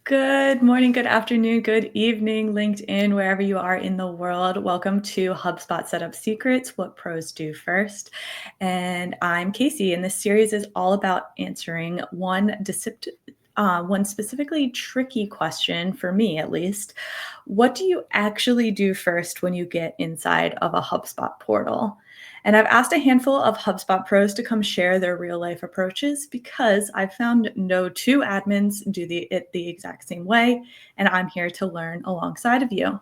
Good morning, good afternoon, good evening, LinkedIn, wherever you are in the world. Welcome to HubSpot Setup Secrets, What Pros Do First. And I'm Casey, and this series is all about answering one specifically tricky question, for me at least. What do you actually do first when you get inside of a HubSpot portal? And I've asked a handful of HubSpot pros to come share their real life approaches because I've found no two admins do it the exact same way, and I'm here to learn alongside of you.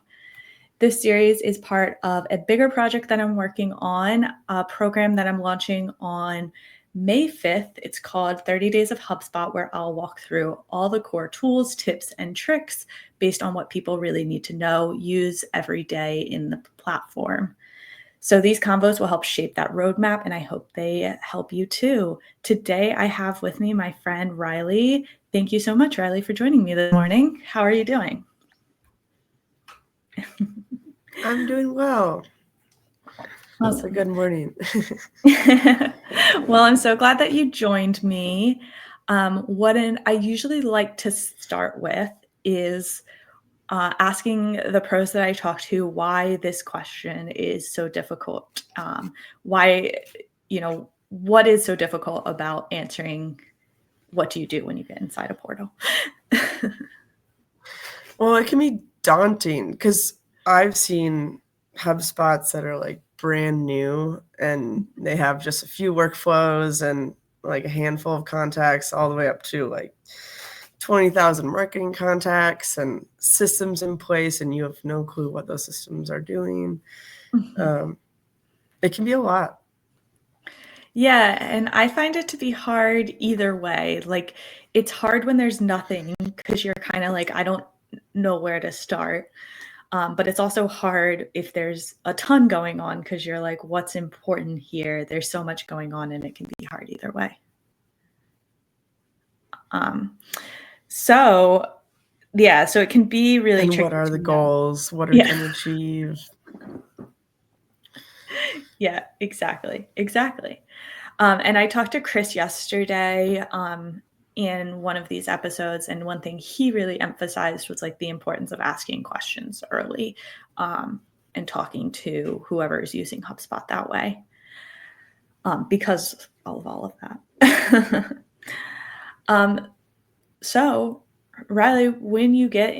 This series is part of a bigger project that I'm working on, a program that I'm launching on May 5th. It's called 30 Days of HubSpot, where I'll walk through all the core tools, tips, and tricks based on what people really need to know, use every day in the platform. So these combos will help shape that roadmap, and I hope they help you too. Today, I have with me my friend Reilly. Thank you so much, Reilly, for joining me this morning. How are you doing? I'm doing well. Awesome. It's a good morning. Well, I'm so glad that you joined me. I usually like to start with is asking the pros that I talk to why this question is so difficult. What is so difficult about answering what do you do when you get inside a portal? Well, it can be daunting because I've seen HubSpots that are like brand new and they have just a few workflows and like a handful of contacts all the way up to like 20,000 marketing contacts and systems in place, and you have no clue what those systems are doing. It can be a lot. Yeah, and I find it to be hard either way. Like, it's hard when there's nothing because you're kind of like, I don't know where to start. But it's also hard if there's a ton going on because you're like, what's important here? There's so much going on, and it can be hard either way. So it can be really And tricky. what are the goals? What are you going to achieve? Yeah, exactly. And I talked to Chris yesterday in one of these episodes, and one thing he really emphasized was like the importance of asking questions early and talking to whoever is using HubSpot that way because of all of that. So Reilly, when you get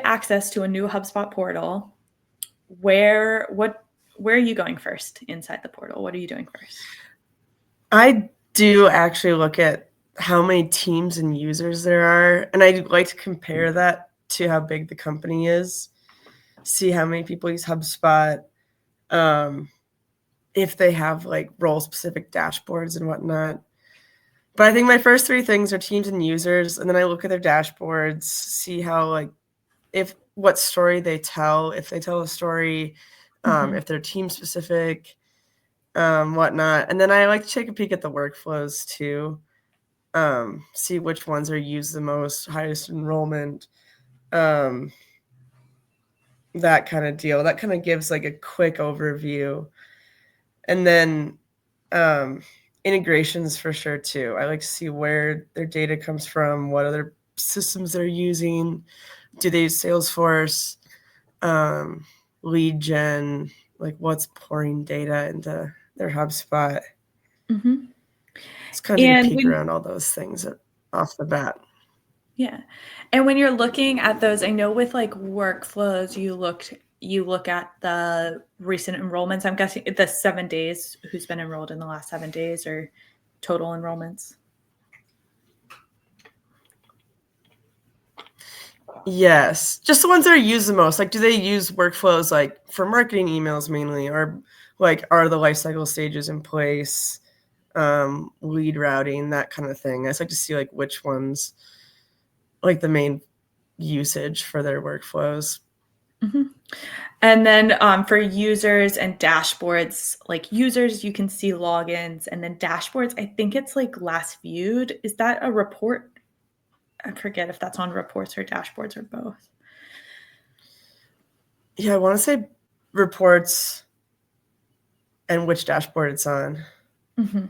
access to a new HubSpot portal, where are you going first inside the portal? What are you doing first? I do actually look at how many teams and users there are, and I like to compare that to how big the company is, see how many people use HubSpot, if they have like role-specific dashboards and whatnot. But I think my first three things are teams and users, and then I look at their dashboards, see how what story they tell, if they tell a story, if they're team specific, whatnot. And then I like to take a peek at the workflows too, see which ones are used the most, highest enrollment, that kind of deal. That kind of gives like a quick overview. And then integrations for sure too. I like to see where their data comes from, what other systems they're using. Do they use Salesforce, lead gen, like what's pouring data into their HubSpot. It's kind of take a peek around all those things off the bat. Yeah. And when you're looking at those, I know with like workflows, you look at the recent enrollments. I'm guessing the 7 days, who's been enrolled in the last 7 days, or total enrollments. Yes, just the ones that are used the most. Like, do they use workflows like for marketing emails mainly, or like are the lifecycle stages in place, lead routing, that kind of thing. I just like to see like which ones, like the main usage for their workflows. And then for users and dashboards, like users, you can see logins, and then dashboards, I think it's like last viewed. Is that a report? I forget if that's on reports or dashboards or both. Yeah, I want to say reports and which dashboard it's on. But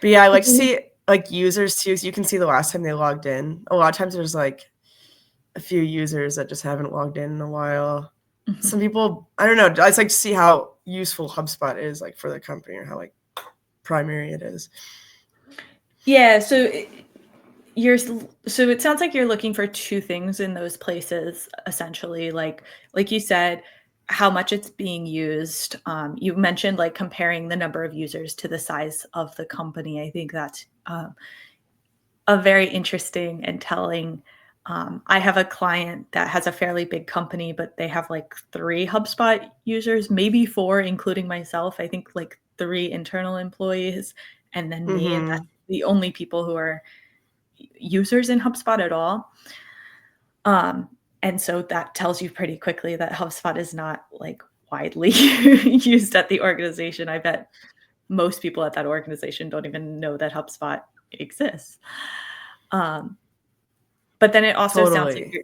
yeah, I like to see like users too, so you can see the last time they logged in. A lot of times there's like a few users that just haven't logged in a while. Mhm. Some people, I don't know, I just like to see how useful HubSpot is like for the company, or how like primary it is. Yeah, so it sounds like you're looking for two things in those places, essentially, like you said, how much it's being used. You mentioned like comparing the number of users to the size of the company. I think that's a very interesting and telling. I have a client that has a fairly big company, but they have like 3 HubSpot users, maybe 4, including myself. I think like 3 internal employees and then me, and that's Mm-hmm. the only people who are users in HubSpot at all. And so that tells you pretty quickly that HubSpot is not like widely used at the organization. I bet most people at that organization don't even know that HubSpot exists. Um, but then it also sounds like Totally.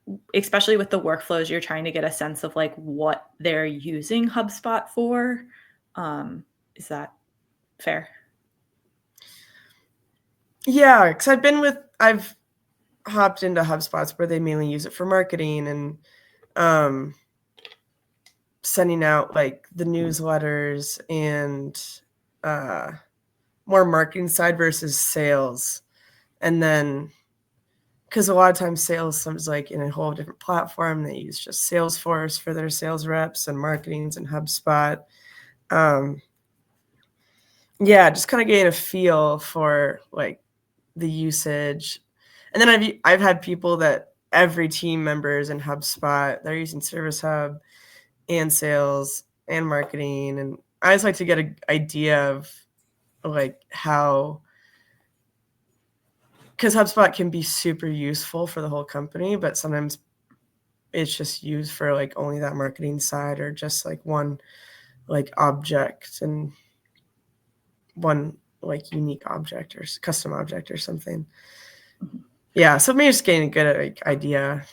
you're, especially with the workflows, you're trying to get a sense of like what they're using HubSpot for. Is that fair? Yeah, because I've hopped into HubSpots where they mainly use it for marketing and um, sending out like the newsletters and uh, more marketing side versus sales. And then, because a lot of times sales is like in a whole different platform, they use just Salesforce for their sales reps, and marketing's in HubSpot. Um, yeah, just kind of getting a feel for like the usage. And then I've had people that every team member is in HubSpot. They're using Service Hub and sales and marketing. And I just like to get an idea of like how, because HubSpot can be super useful for the whole company, but sometimes it's just used for like only that marketing side, or just like one like object and one like unique object or custom object or something. Mhm. Yeah, so maybe just getting a good like, idea.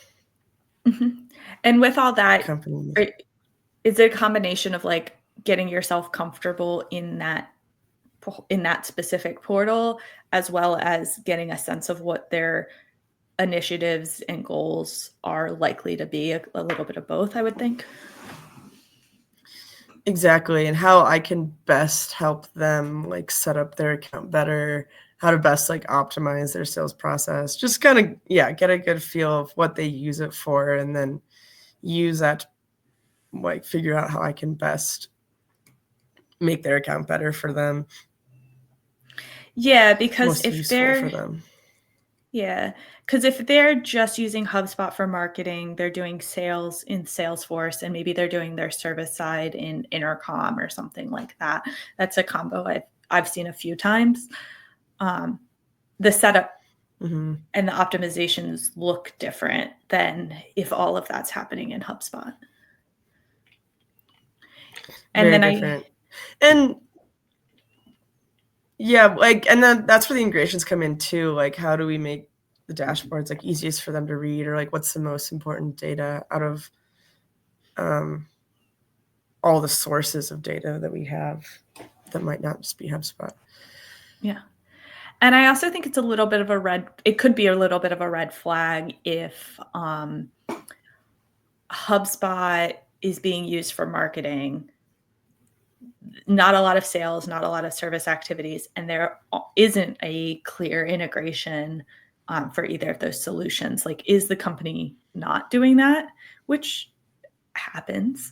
Mhm. And with all that, Company. are is it a combination of, like, getting yourself comfortable in that specific portal, as well as getting a sense of what their initiatives and goals are likely to be? A little bit of both, I would think. Exactly, and how I can best help them like set up their account better, how to best like optimize their sales process. Just kind of, yeah, get a good feel of what they use it for, and then use that to like figure out how I can best make their account better for them, Yeah, because most useful for them. if they're just using HubSpot for marketing, they're doing sales in Salesforce, and maybe they're doing their service side in Intercom or something like that. That's a combo I've seen a few times. Um, the setup Hmm. and the optimizations look different than if all of that's happening in HubSpot. And Very then I different. And yeah, like, and then that's where the integrations come in too. Like, how do we make the dashboards like easiest for them to read, or like what's the most important data out of um, all the sources of data that we have that might not just be HubSpot. Yeah. And I also think it could be a little bit of a red flag if HubSpot is being used for marketing, not a lot of sales, not a lot of service activities, and there isn't a clear integration for either of those solutions. Like, is the company not doing that? Which happens.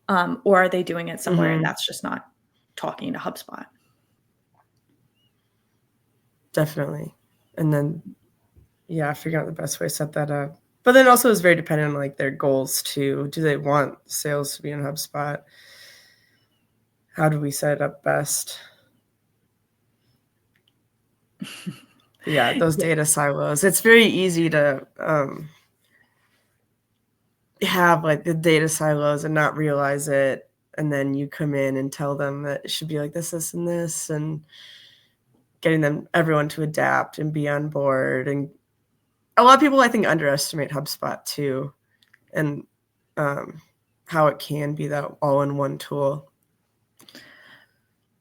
Or are they doing it somewhere and Hmm. that's just not talking to HubSpot? Definitely. And then, yeah, figuring out the best way to set that up. But then also is very dependent on like their goals too. Do they want sales to be in HubSpot? How do we set it up best? But yeah, those Yeah. data silos. It's very easy to have like the data silos and not realize it. And then you come in and tell them that it should be like this, and this, and getting everyone to adapt and be on board. And a lot of people, I think, underestimate HubSpot too, and um, how it can be that all-in-one tool.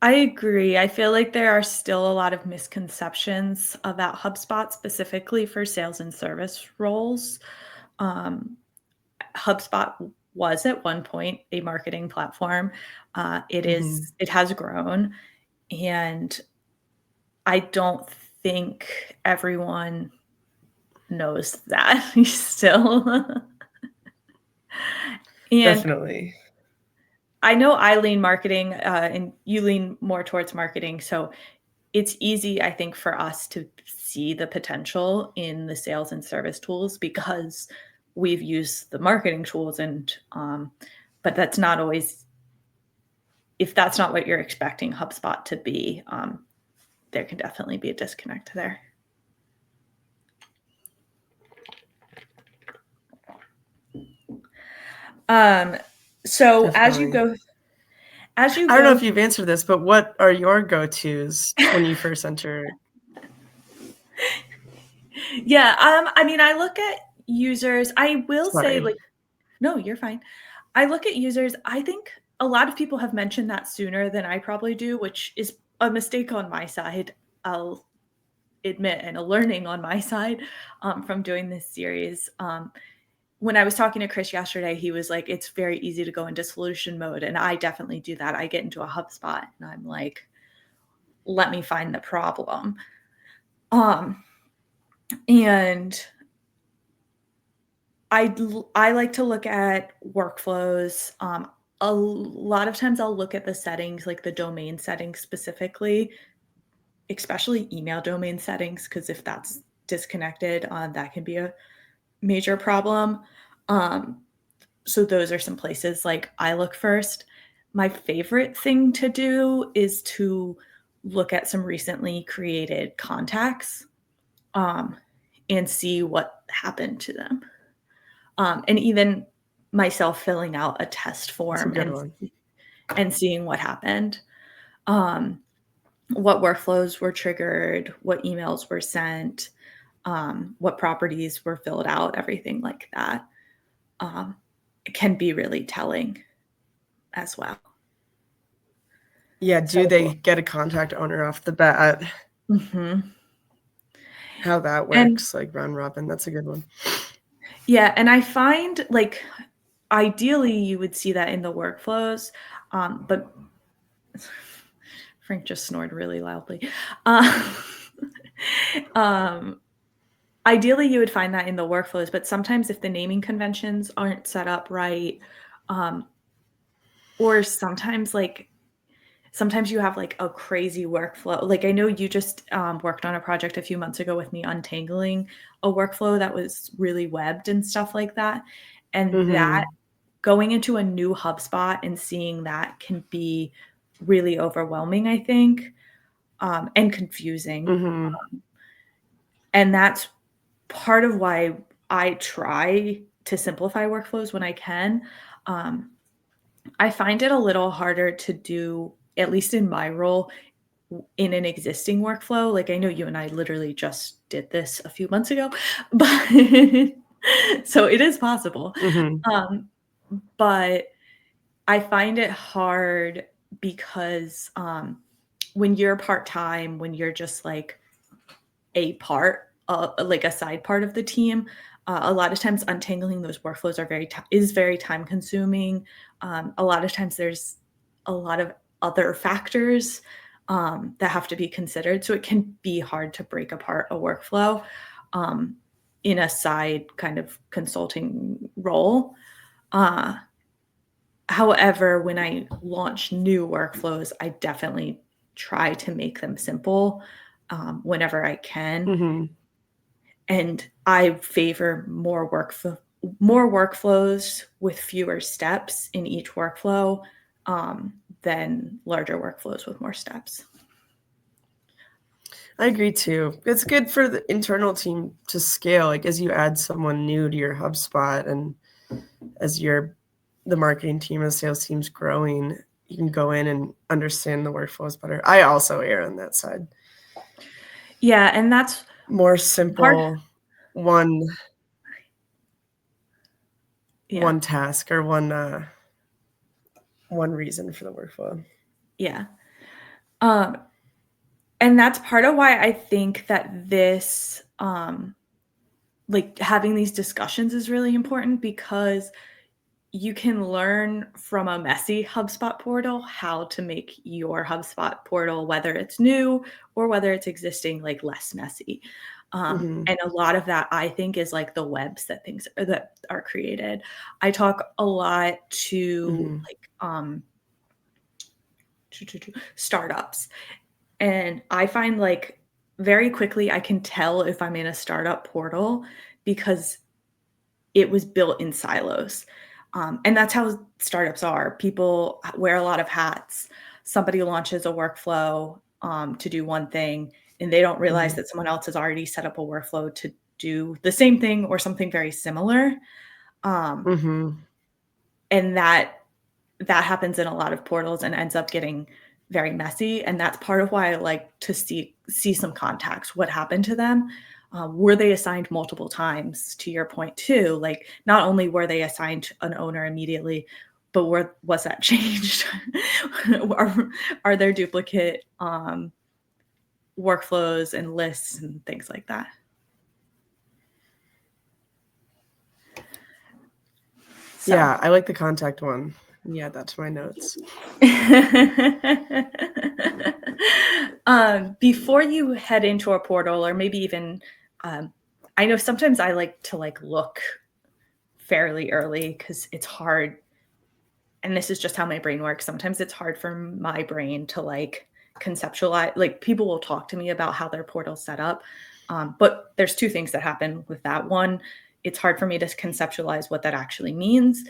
I agree. I feel like there are still a lot of misconceptions about HubSpot, specifically for sales and service roles. HubSpot was at one point a marketing platform. It has grown, and I don't think everyone knows that still. And Definitely. I know I lean marketing, and you lean more towards marketing. So it's easy, I think, for us to see the potential in the sales and service tools because we've used the marketing tools, but that's not always, if that's not what you're expecting HubSpot to be, there can definitely be a disconnect there. So Definitely. as you I don't know go, if you've answered this, but what are your go-tos when you first enter? yeah, I mean, I look at users. I will say, Sorry. like, no, you're fine. I look at users. I think a lot of people have mentioned that sooner than I probably do, which is a mistake on my side. I'll admit, and a learning on my side from doing this series. When I was talking to Chris yesterday, he was like, it's very easy to go into solution mode. And I definitely do that. I get into a HubSpot and I'm like, let me find the problem. And I like to look at workflows. A lot of times I'll look at the settings, like the domain settings specifically, especially email domain settings, because if that's disconnected, that can be a major problem. So those are some places like I look first. My favorite thing to do is to look at some recently created contacts and see what happened to them. And even myself filling out a test That's a form good one. and seeing what happened. What workflows were triggered, what emails were sent, what properties were filled out, everything like that. It can be really telling as well. Yeah, do So, they get a contact owner off the bat? mhm. How that And works, like round robin. That's a good one. yeah, and I find like ideally you would see that in the workflows, but Frank just snored really loudly. Um, ideally you would find that in the workflows, but sometimes if the naming conventions aren't set up right, or sometimes you have like a crazy workflow. Like I know you just worked on a project a few months ago with me untangling a workflow that was really webbed and stuff like that. And that going into a new HubSpot and seeing that can be really overwhelming, I think, and confusing. And that's part of why I try to simplify workflows when I can. I find it a little harder to do, at least in my role, in an existing workflow. Like I know you and I literally just did this a few months ago, but so it is possible. But I find it hard because when you're part-time, when you're just like a part, like a side part of the team, a lot of times untangling those workflows is very time consuming. A lot of times there's a lot of other factors that have to be considered. So it can be hard to break apart a workflow in a side kind of consulting role. However, when I launch new workflows, I definitely try to make them simple whenever I can. And I favor more workflows with fewer steps in each workflow than larger workflows with more steps. I agree too. It's good for the internal team to scale, like as you add someone new to your HubSpot and as the marketing team and the sales team's growing, you can go in and understand the workflows better. I also err on that side. Yeah, and that's More part. simple, one Yeah, task or one reason for the workflow. yeah. And that's part of why I think that this like having these discussions is really important because you can learn from a messy HubSpot portal how to make your HubSpot portal, whether it's new or whether it's existing, like less messy. Mhm. And a lot of that I think is like the webs that things that are created. I talk a lot to Mhm. like startups, and I find like very quickly I can tell if I'm in a startup portal because it was built in silos. And that's how startups are. People wear a lot of hats. Somebody launches a workflow to do one thing, and they don't realize Mhm. that someone else has already set up a workflow to do the same thing or something very similar. Um, Mhm. and that happens in a lot of portals and ends up getting very messy. And that's part of why I like to see some context. What happened to them? Were they assigned multiple times? To your point too, like not only were they assigned an owner immediately, but was that changed? are, are there duplicate workflows and lists and things like that? So Yeah, I like the contact one. Yeah, that's my notes. Before you head into a portal, or maybe even, um, I know sometimes I like to like look fairly early because it's hard. And this is just how my brain works. Sometimes it's hard for my brain to like conceptualize. Like people will talk to me about how their portal's set up, but there's two things that happen with that. One, it's hard for me to conceptualize what that actually means,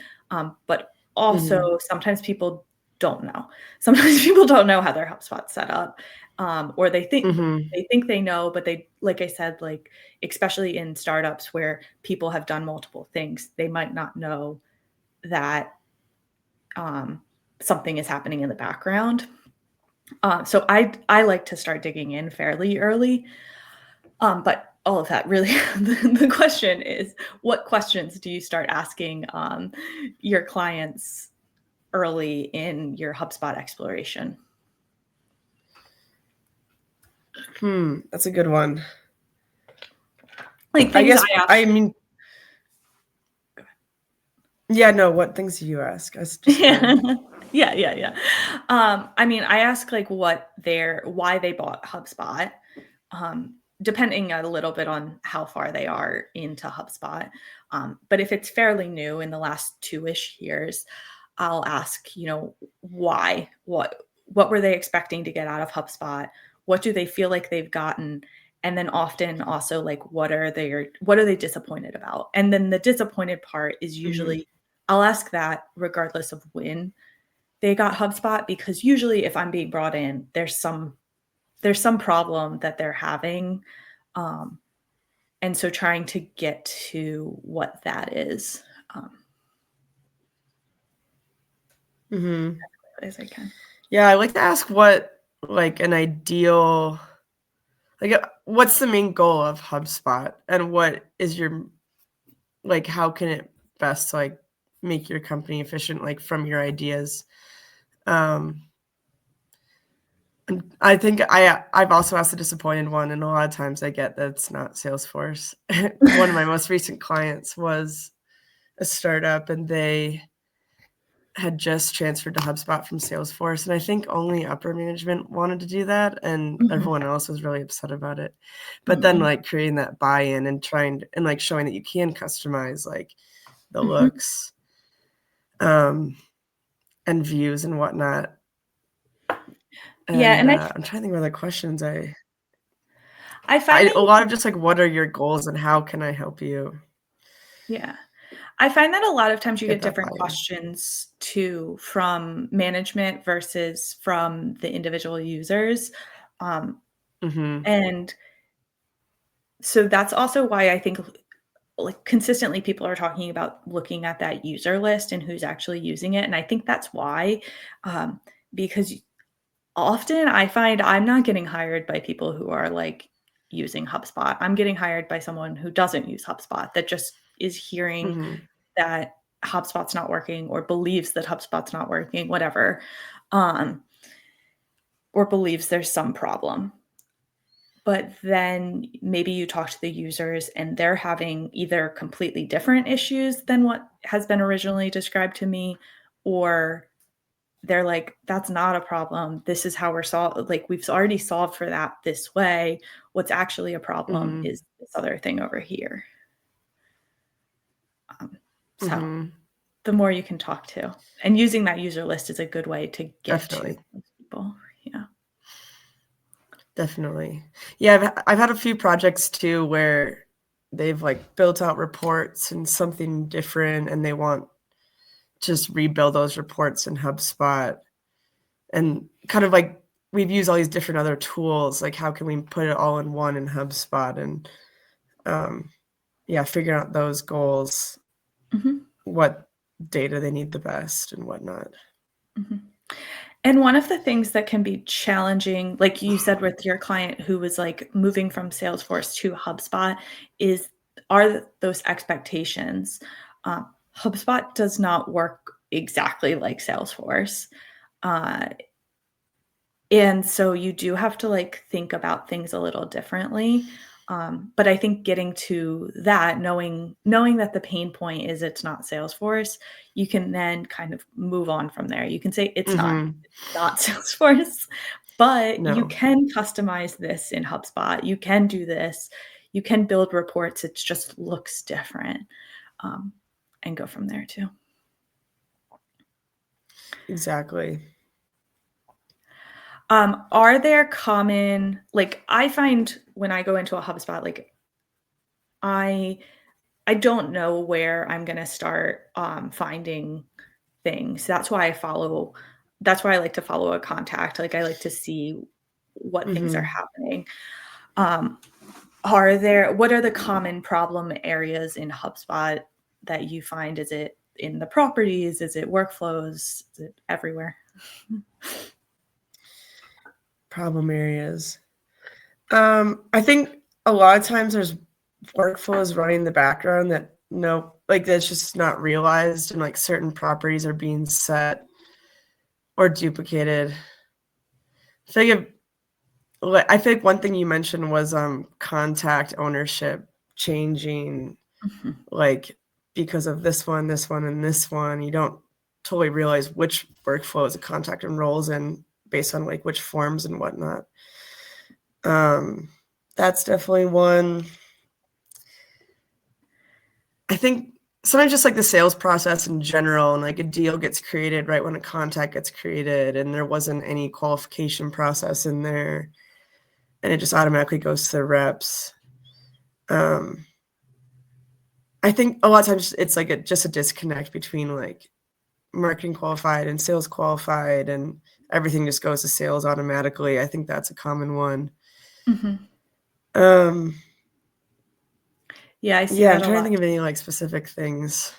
but Mhm. also sometimes people don't know. Sometimes people don't know how their HubSpot's set up, or Mhm. they think they know, but they, like I said, like especially in startups where people have done multiple things, they might not know that um, something is happening in the background. So I like to start digging in fairly early. But all of that really, the question is, what questions do you start asking your clients early in your HubSpot exploration? That's a good one. Like I things I guess ask. I mean, yeah, no, what things do you ask? I was just Yeah. wondering. Yeah. I mean, I ask like why they bought HubSpot, depending a little bit on how far they are into HubSpot. But if it's fairly new in the last 2-ish years, I'll ask, why? What were they expecting to get out of HubSpot? What do they feel like they've gotten? And then often also like what are they disappointed about? And then the disappointed part is Mhm. usually I'll ask that regardless of when they got HubSpot, because usually if I'm being brought in, there's some problem that they're having. Um, and so trying to get to what that is, um, Mhm. as I can. Yeah, I like to ask what, like, an ideal like, what's the main goal of HubSpot, and what is your like, how can it best, like, make your company efficient, like, from your ideas? Um, and I think I've also asked a disappointed one, and a lot of times I get that it's not Salesforce. One of my most recent clients was a startup, and they had just transferred to HubSpot from Salesforce, and I think only upper management wanted to do that, and Mhm, everyone else was really upset about it. But then, mhm, like, creating that buy-in and like, showing that you can customize, like, the mhm. looks, um, and views and whatnot, Yeah, and, and I'm trying to think of other questions I find that a you lot can of just, like, what are your goals and how can I help you yeah. I find that a lot of times you get get that different buy-in? questions too from management versus from the individual users, um, Mhm, and so that's also why I think like consistently people are talking about looking at that user list and who's actually using it. And I think that's why, um, because often I find I'm not getting hired by people who are like using HubSpot. I'm getting hired by someone who doesn't use HubSpot that just is hearing mhm, that HubSpot's not working or believes that HubSpot's not working, whatever, um, or believes there's some problem. but then maybe you talk to the users and they're having either completely different issues than what has been originally described to me, or they're like, that's not a problem. This is how we're like, we've already solved for that this way. What's actually a problem Mm-hmm. is this other thing over here. So Mm-hmm. the more you can talk to, and using that user list is a good way to get to Definitely. those people. Yeah. Definitely. Yeah, I've had a few projects too where they've like built out reports and something different and they want just rebuild those reports in HubSpot. And kind of like we've used all these different other tools, like how can we put it all in one in HubSpot and figure out those goals, what data they need the best and whatnot. And one of the things that can be challenging, like you said with your client who was like moving from Salesforce to HubSpot, are those expectations. HubSpot does not work exactly like Salesforce. And so you do have to like think about things a little differently. But I think getting to that, knowing that the pain point is it's not Salesforce, you can then kind of move on from there. You can say it's not Salesforce, but you No, can customize this in HubSpot. You can do this. You can build reports. It just looks different, and go from there too. exactly. Are there common, like I find when I go into a HubSpot, like I don't know where I'm gonna start finding things. That's why I like to follow a contact. Like I like to see what things are happening. What are the common problem areas in HubSpot that you find? Is it in the properties? Is it workflows? Is it everywhere? Problem areas. I think a lot of times there's workflows running in the background that that's just not realized, and like certain properties are being set or duplicated. I think one thing you mentioned was contact ownership changing, like because of this one, and this one. You don't totally realize which workflows a contact enrolls in based on like which forms and whatnot. That's definitely one. I think sometimes just like the sales process in general, and like a deal gets created right when a contact gets created, and there wasn't any qualification process in there, and it just automatically goes to the reps. I think a lot of times it's like just a disconnect between like marketing qualified and sales qualified, and everything just goes to sales automatically. I think that's a common one. Yeah, I see Yeah, I'm that a trying to lot. think of any like specific things.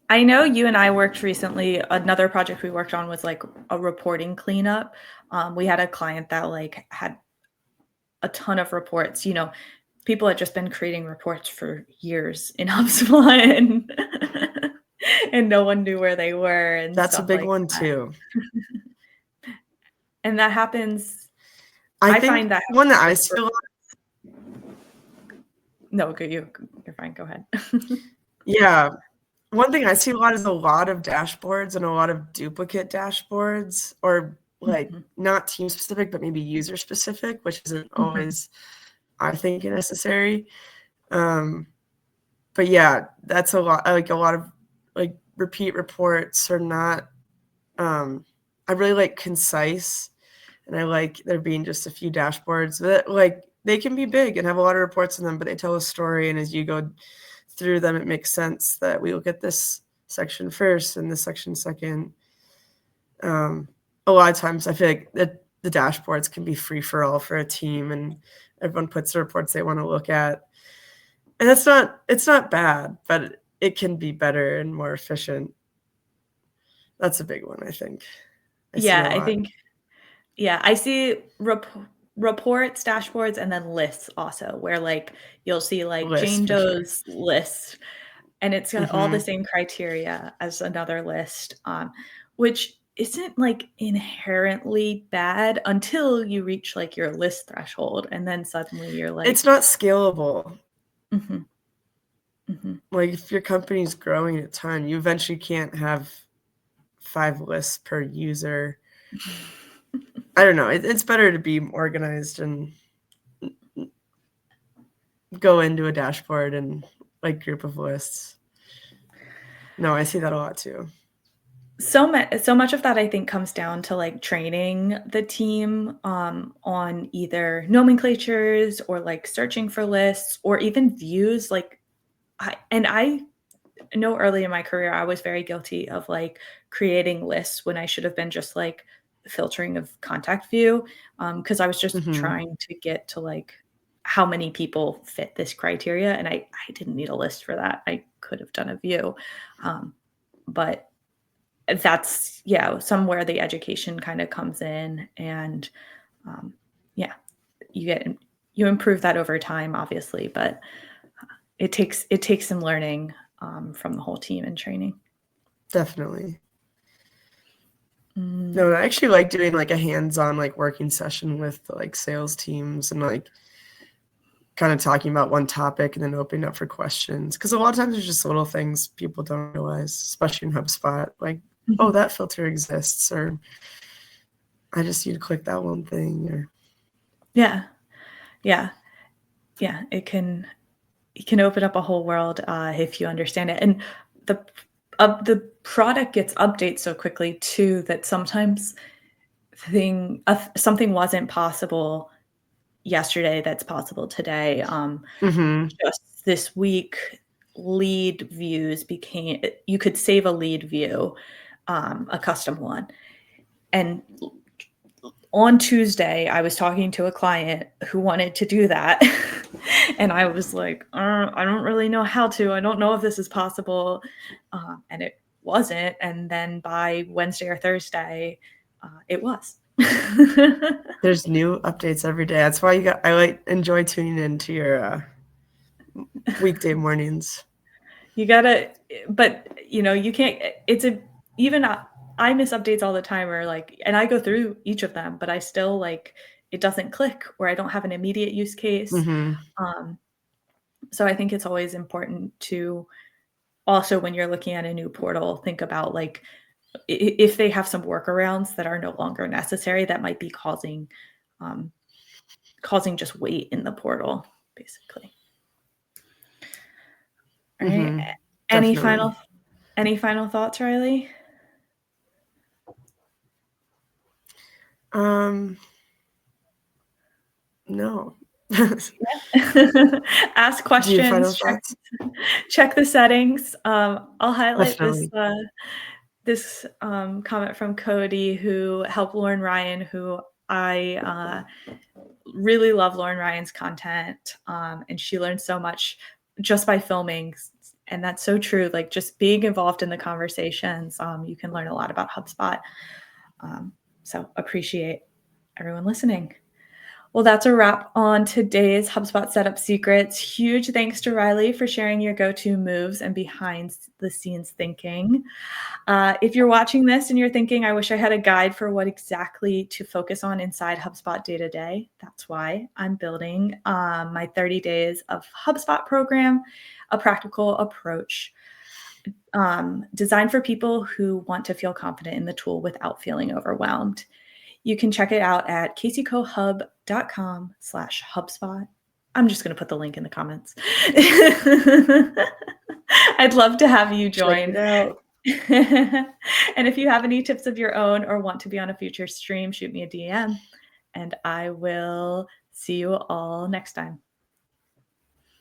I know you and I worked recently. Another project we worked on was like a reporting cleanup. We had a client that like had a ton of reports. People had just been creating reports for years in HubSpot, and no one knew where they were and That's a stuff big like one that. too. And that happens. I I think find that one that I happens see a lot. No, okay, you're fine. Go ahead. Yeah, one thing I see a lot is a lot of dashboards and a lot of duplicate dashboards, or like not team specific, but maybe user specific, which isn't always, I think, necessary. But yeah, that's a lot. Like a lot of like repeat reports are not. I really like concise, and I like there being just a few dashboards that like they can be big and have a lot of reports in them, but they tell a story, and as you go through them, it makes sense that we look at this section first and this section second. A lot of times I feel like the dashboards can be free for all for a team, and everyone puts the reports they want to look at. And it's not bad, but it can be better and more efficient. That's a big one, I think. I see a Yeah, I lot. think, I see reports, dashboards, and then lists also, where like you'll see like List Jane for sure. Doe's list, and it's got all the same criteria as another list, which isn't like inherently bad until you reach like your list threshold, and then suddenly you're like, It's not scalable. mhm, mhm. Like if your company's growing a ton, you eventually can't have 5 lists per user. I don't know. It's better to be organized and go into a dashboard and like group of lists. No, I see that a lot too. So much of that I think comes down to like training the team on either nomenclatures or like searching for lists or even views. Like I know early in my career I was very guilty of like creating lists when I should have been just like filtering of contact view, because I was just Mhm. trying to get to like how many people fit this criteria, and I didn't need a list for that. I could have done a view, but that's, yeah, somewhere the education kind of comes in, and um, yeah, you improve that over time, obviously, but it takes some learning from the whole team and training. Definitely. Mm, No, I actually like doing like a hands-on like working session with like sales teams and like kind of talking about one topic and then opening up for questions. Because a lot of times there's just little things people don't realize, especially in HubSpot, like, oh, mhm. that filter exists, or I just need to click that one thing, or Yeah, yeah, yeah. It can open up a whole world if you understand it, and the the product gets updates so quickly too that sometimes something wasn't possible yesterday that's possible today. mm-hmm. Just this week, lead views became you could save a lead view, a custom one. And on Tuesday, I was talking to a client who wanted to do that. And I was like, I don't really know how to. I don't know if this is possible. And it wasn't. And then by Wednesday or Thursday, it was. There's new updates every day. That's why I like enjoy tuning into your weekday mornings. You gotta, but you can't, even I miss updates all the time, or like, and I go through each of them, but I still like, it doesn't click, or I don't have an immediate use case. Mm-hmm. Um, so I think it's always important to also, when you're looking at a new portal, think about like, if they have some workarounds that are no longer necessary, that might be um, causing just weight in the portal, basically. All right. Mm-hmm. Any Definitely. final any final thoughts, Riley? Um, no. Ask Do you have final questions, thoughts? check the settings. I'll highlight Definitely. this comment from Cody, who helped Lauren Ryan, who I really love Lauren Ryan's content, and she learned so much just by filming. And that's so true. Like just being involved in the conversations, you can learn a lot about HubSpot. So appreciate everyone listening. Well, that's a wrap on today's HubSpot Setup Secrets. Huge thanks to Reilly for sharing your go-to moves and behind the scenes thinking. If you're watching this and you're thinking, I wish I had a guide for what exactly to focus on inside HubSpot day to day, that's why I'm building my 30 days of HubSpot program, a practical approach designed for people who want to feel confident in the tool without feeling overwhelmed. You can check it out at caseycohub.com/HubSpot. I'm just going to put the link in the comments. I'd love to have you Check join. it out. And if you have any tips of your own or want to be on a future stream, shoot me a DM, and I will see you all next time.